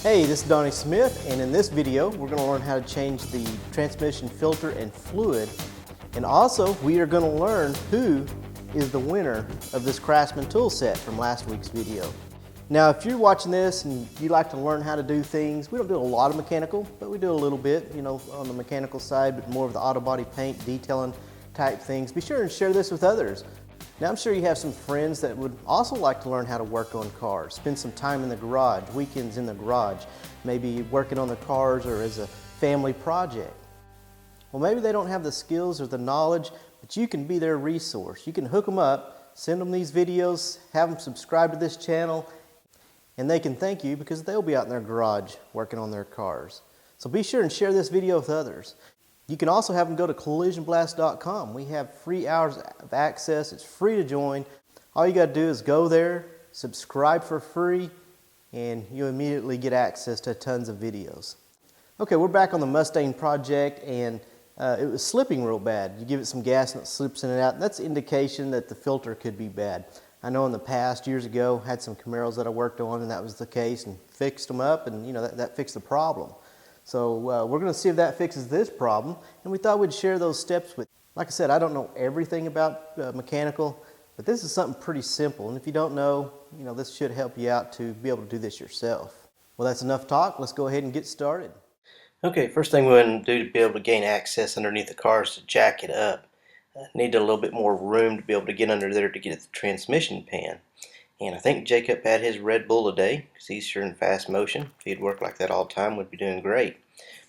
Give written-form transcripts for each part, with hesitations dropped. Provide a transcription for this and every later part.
Hey, this is Donnie Smith, and in this video we're going to learn how to change the transmission filter and fluid, and also we are going to learn who is the winner of this Craftsman tool set from last week's video. Now if you're watching this and you like to learn how to do things, we don't do a lot of mechanical, but we do a little bit, on the mechanical side, but more of the auto body paint, detailing type things. Be sure and share this with others. Now I'm sure you have some friends that would also like to learn how to work on cars, spend some time in the garage, weekends in the garage, maybe working on the cars or as a family project. Well, maybe they don't have the skills or the knowledge, but you can be their resource. You can hook them up, send them these videos, have them subscribe to this channel, and they can thank you because they'll be out in their garage working on their cars. So be sure and share this video with others. You can also have them go to collisionblast.com. We have free hours of access. It's free to join. All you got to do is go there, subscribe for free, and you immediately get access to tons of videos. Okay, we're back on the Mustang project, and it was slipping real bad. You give it some gas and it slips in and out. That's an indication that the filter could be bad. I know in the past, years ago, had some Camaros that I worked on, and that was the case, and fixed them up, and that fixed the problem. So we're going to see if that fixes this problem, and we thought we'd share those steps with you. Like I said, I don't know everything about mechanical, but this is something pretty simple, and if you don't know, this should help you out to be able to do this yourself. Well, that's enough talk. Let's go ahead and get started. Okay, first thing we're going to do to be able to gain access underneath the car is to jack it up. Need a little bit more room to be able to get under there to get at the transmission pan. And I think Jacob had his Red Bull today because he's sure in fast motion. If he'd work like that all the time, we'd be doing great.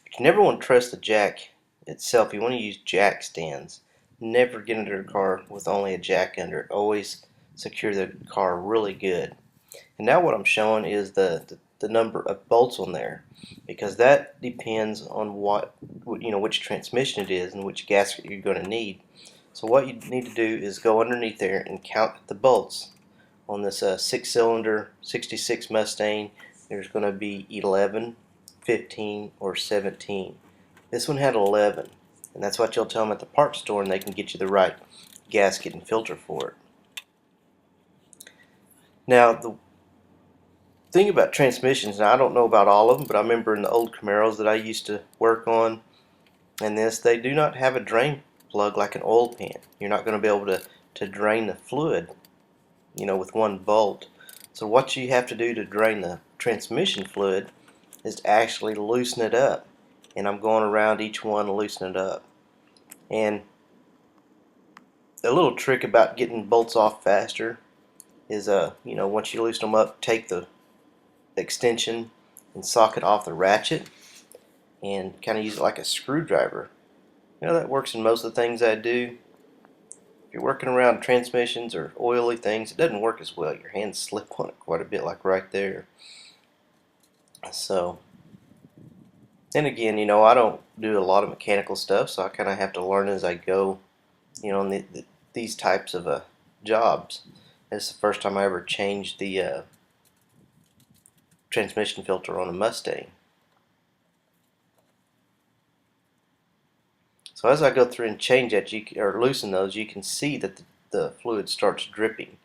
But you never want to trust the jack itself. You want to use jack stands. Never get under a car with only a jack under it. Always secure the car really good. And now what I'm showing is the number of bolts on there, because that depends on which transmission it is and which gasket you're going to need. So what you need to do is go underneath there and count the bolts. On this 6-cylinder 66 Mustang, there's going to be 11, 15, or 17. This one had 11, and that's what you'll tell them at the parts store, and they can get you the right gasket and filter for it. Now, the thing about transmissions, and I don't know about all of them, but I remember in the old Camaros that I used to work on, and they do not have a drain plug like an oil pan. You're not going to be able to drain the fluid with one bolt. So what you have to do to drain the transmission fluid is to actually loosen it up. And I'm going around each one to loosen it up. And a little trick about getting bolts off faster is once you loosen them up, take the extension and socket off the ratchet and kind of use it like a screwdriver. That works in most of the things I do. If you're working around transmissions or oily things, it doesn't work as well. Your hands slip on it quite a bit, like right there. So, and again, I don't do a lot of mechanical stuff, so I kind of have to learn as I go, on these types of jobs. This is the first time I ever changed the transmission filter on a Mustang. So as I go through and change that, or loosen those, you can see that the fluid starts dripping.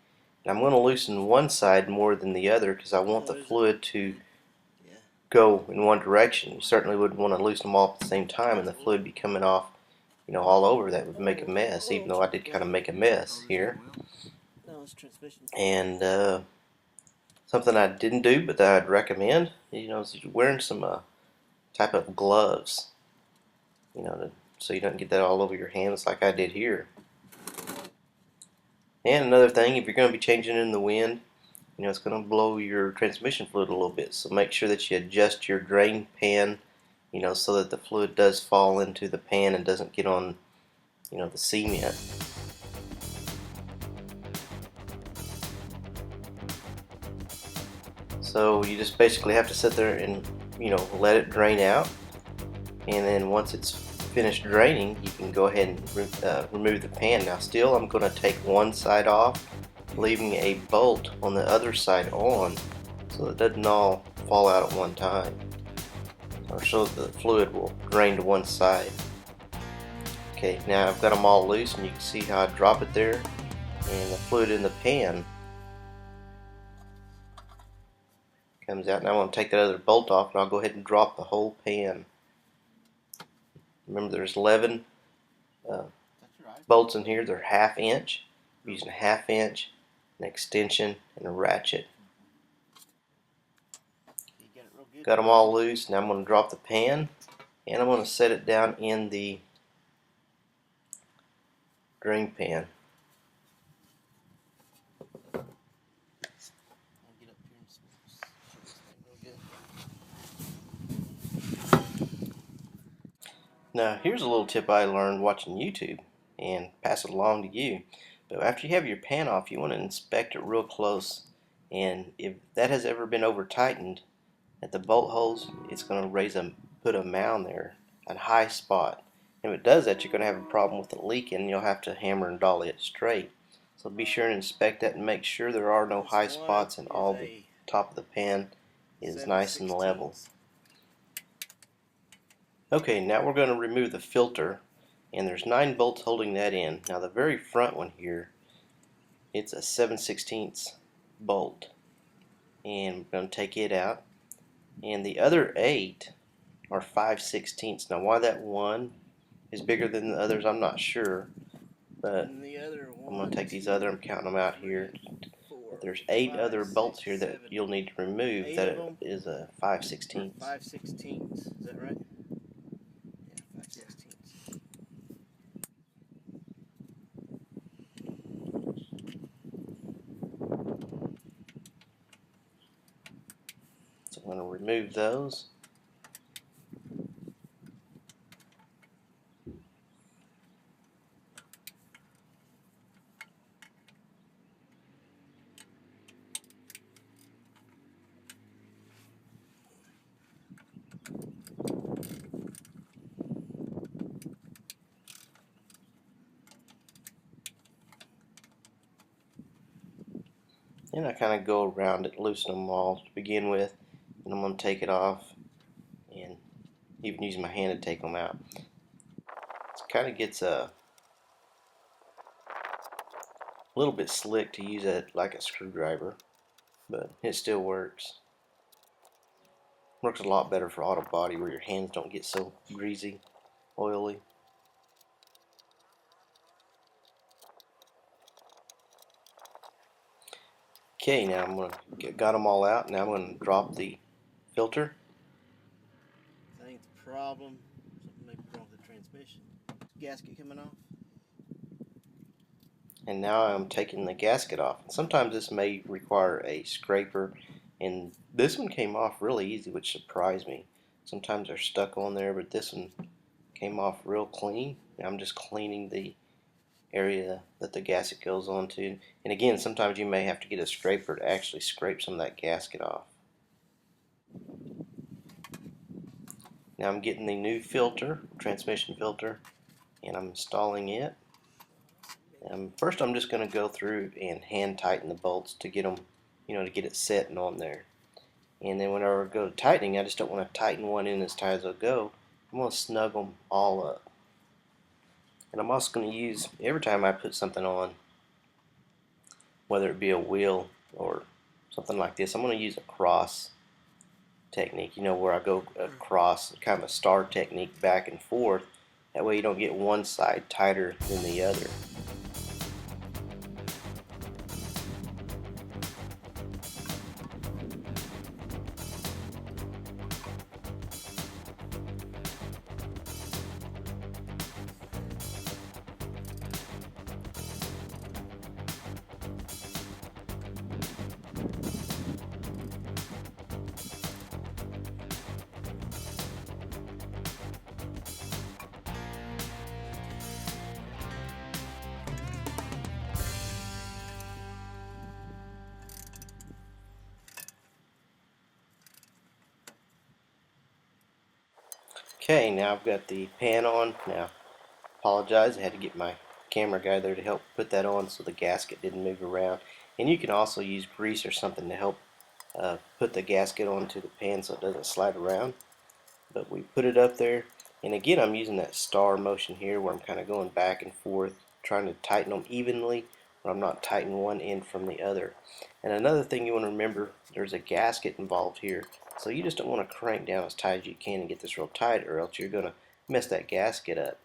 And I'm going to loosen one side more than the other because I want the fluid to go in one direction. You certainly wouldn't want to loosen them all at the same time and the fluid be coming off, all over. That would make a mess, even though I did kind of make a mess here. And something I didn't do but that I'd recommend, is wearing some type of gloves, so you don't get that all over your hands like I did here. And another thing, if you're going to be changing in the wind, it's going to blow your transmission fluid a little bit. So make sure that you adjust your drain pan, so that the fluid does fall into the pan and doesn't get on, the cement. So you just basically have to sit there and, let it drain out. And then once it's finished draining, you can go ahead and remove the pan. Now still I'm going to take one side off, leaving a bolt on the other side on so it doesn't all fall out at one time, or so the fluid will drain to one side. Okay, now I've got them all loose, and you can see how I drop it there, and the fluid in the pan Comes out. Now I'm going to take that other bolt off, and I'll go ahead and drop the whole pan. Remember, there's 11 bolts in here. They're 1/2 inch. I'm using a 1/2 inch, an extension, and a ratchet. Got them all loose. Now I'm going to drop the pan, and I'm going to set it down in the drain pan. Now here's a little tip I learned watching YouTube and pass it along to you. But after you have your pan off, you want to inspect it real close, and if that has ever been over tightened at the bolt holes, it's going to put a mound there, a high spot. And if it does that, you're going to have a problem with it leaking, and you'll have to hammer and dolly it straight. So be sure and inspect that and make sure there are no high spots, and all the top of the pan is nice and level. Okay, now we're going to remove the filter, and there's 9 bolts holding that in. Now the very front one here, it's a 7/16 bolt, and we're going to take it out. And the other 8 are 5/16. Now why that one is bigger than the others, I'm not sure, but I'm going to take these other, I'm counting them out here. There's 8 other bolts here that you'll need to remove that is a 5/16. 5/16, is that right? So I'm going to remove those. And I kind of go around it, loosen them all to begin with, and I'm going to take it off, and even use my hand to take them out. It kind of gets a little bit slick to use it like a screwdriver, but it still works. Works a lot better for auto body where your hands don't get so greasy, oily. Okay, now I'm going to got them all out. Now I'm going to drop the filter. I think the problem, something may be wrong with the transmission. Gasket coming off. And now I'm taking the gasket off. Sometimes this may require a scraper, and this one came off really easy, which surprised me. Sometimes they're stuck on there, but this one came off real clean. Now I'm just cleaning the area that the gasket goes onto. And again, sometimes you may have to get a scraper to actually scrape some of that gasket off. Now I'm getting the new filter, transmission filter, and I'm installing it. First I'm just going to go through and hand tighten the bolts to get them, to get it set and on there. And then whenever I go to tightening, I just don't want to tighten one in as tight as I go. I'm going to snug them all up. And I'm also going to use, every time I put something on, whether it be a wheel or something like this, I'm going to use a cross technique, where I go across, kind of a star technique back and forth. That way you don't get one side tighter than the other. Okay, now I've got the pan on. Now, apologize, I had to get my camera guy there to help put that on so the gasket didn't move around. And you can also use grease or something to help put the gasket onto the pan so it doesn't slide around. But we put it up there, and again I'm using that star motion here where I'm kind of going back and forth trying to tighten them evenly but I'm not tightening one end from the other. And another thing you want to remember, there's a gasket involved here, so you just don't want to crank down as tight as you can and get this real tight, or else you're going to mess that gasket up.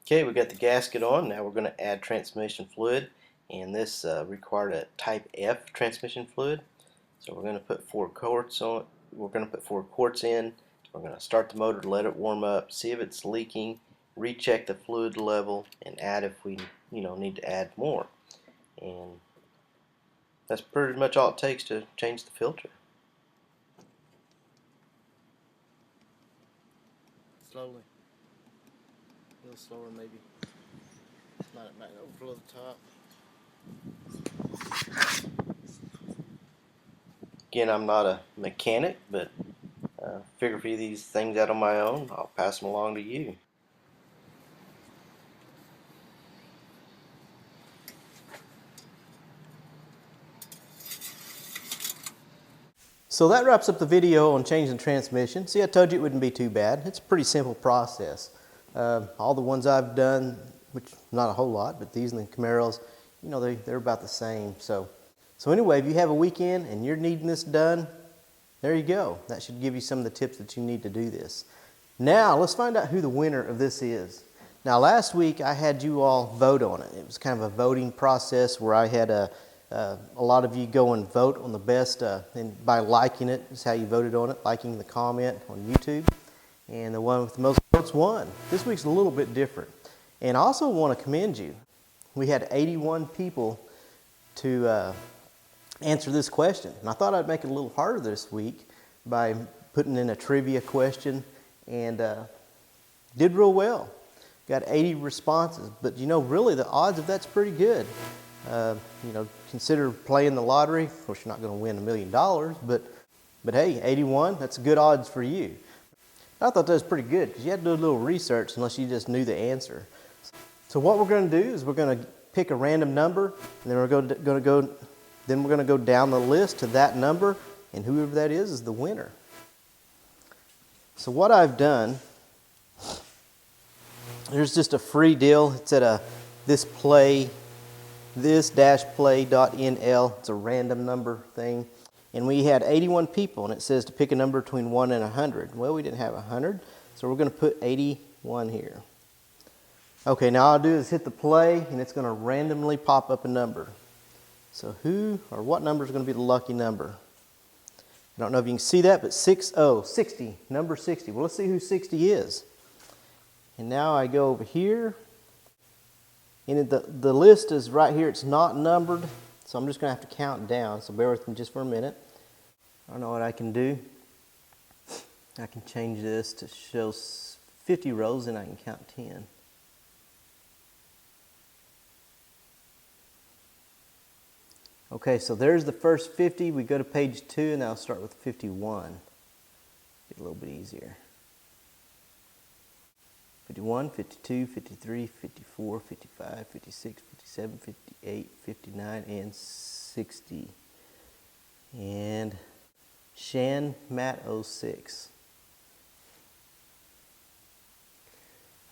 Okay, we got the gasket on. Now we're going to add transmission fluid, and this required a type F transmission fluid. So we're going to put 4 quarts on. We're going to put 4 quarts in. We're going to start the motor, let it warm up, see if it's leaking, recheck the fluid level, and add if we need to add more. And that's pretty much all it takes to change the filter. Slowly. A little slower maybe. Might overflow the top. Again, I'm not a mechanic, but figure these things out on my own. I'll pass them along to you. So that wraps up the video on changing transmission. See, I told you it wouldn't be too bad. It's a pretty simple process. All the ones I've done, which not a whole lot, but these and the Camaros, they're about the same. So anyway, if you have a weekend and you're needing this done, there you go. That should give you some of the tips that you need to do this. Now, let's find out who the winner of this is. Now, last week I had you all vote on it. It was kind of a voting process where I had a lot of you go and vote on the best, and by liking it is how you voted on it, liking the comment on YouTube. And the one with the most votes won. This week's a little bit different. And I also want to commend you. We had 81 people to answer this question. And I thought I'd make it a little harder this week by putting in a trivia question, and did real well. Got 80 responses, but really the odds of that's pretty good. Consider playing the lottery. Of course, you're not going to win $1 million, but hey, 81, that's good odds for you. I thought that was pretty good because you had to do a little research unless you just knew the answer. So what we're going to do is we're going to pick a random number, and then we're going to go down the list to that number, and whoever that is the winner. So what I've done, there's just a free deal. It's at this-play.nl. It's a random number thing. And we had 81 people, and it says to pick a number between 1 and 100. Well, we didn't have 100, so we're going to put 81 here. Okay, now all I'll do is hit the play, and it's going to randomly pop up a number. So what number is going to be the lucky number? I don't know if you can see that, but 60, number 60. Well, let's see who 60 is. And now I go over here, and the list is right here. It's not numbered, so I'm just going to have to count down. So bear with me just for a minute. I don't know what I can do. I can change this to show 50 rows, and I can count 10. Okay, so there's the first 50. We go to page 2, and I'll start with 51. Get a little bit easier. 51, 52, 53, 54, 55, 56, 57, 58, 59, and 60. And Shan Matt 06.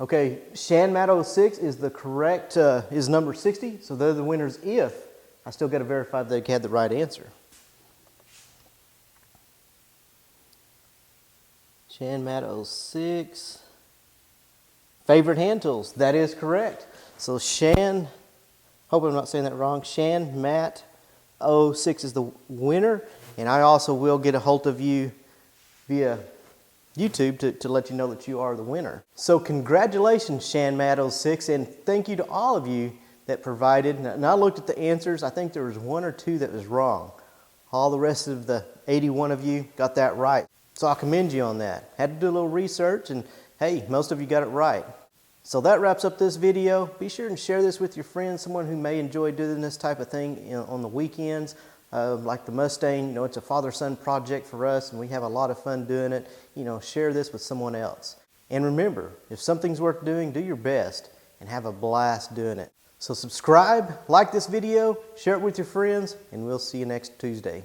Okay, Shan Matt 06 is the correct, is number 60, so they're the winners if I still got to verify they had the right answer. Shan Matt 06. Favorite hand tools, that is correct. So Shan, hope I'm not saying that wrong, Shan Matt 06 is the winner, and I also will get a hold of you via YouTube to let you know that you are the winner. So congratulations, Shan Matt 06, and thank you to all of you that provided. And I looked at the answers. I think there was 1 or 2 that was wrong. All the rest of the 81 of you got that right. So I commend you on that. Had to do a little research, and hey, most of you got it right. So that wraps up this video. Be sure and share this with your friends, someone who may enjoy doing this type of thing on the weekends. Like the Mustang, it's a father-son project for us, and we have a lot of fun doing it. Share this with someone else. And remember, if something's worth doing, do your best and have a blast doing it. So subscribe, like this video, share it with your friends, and we'll see you next Tuesday.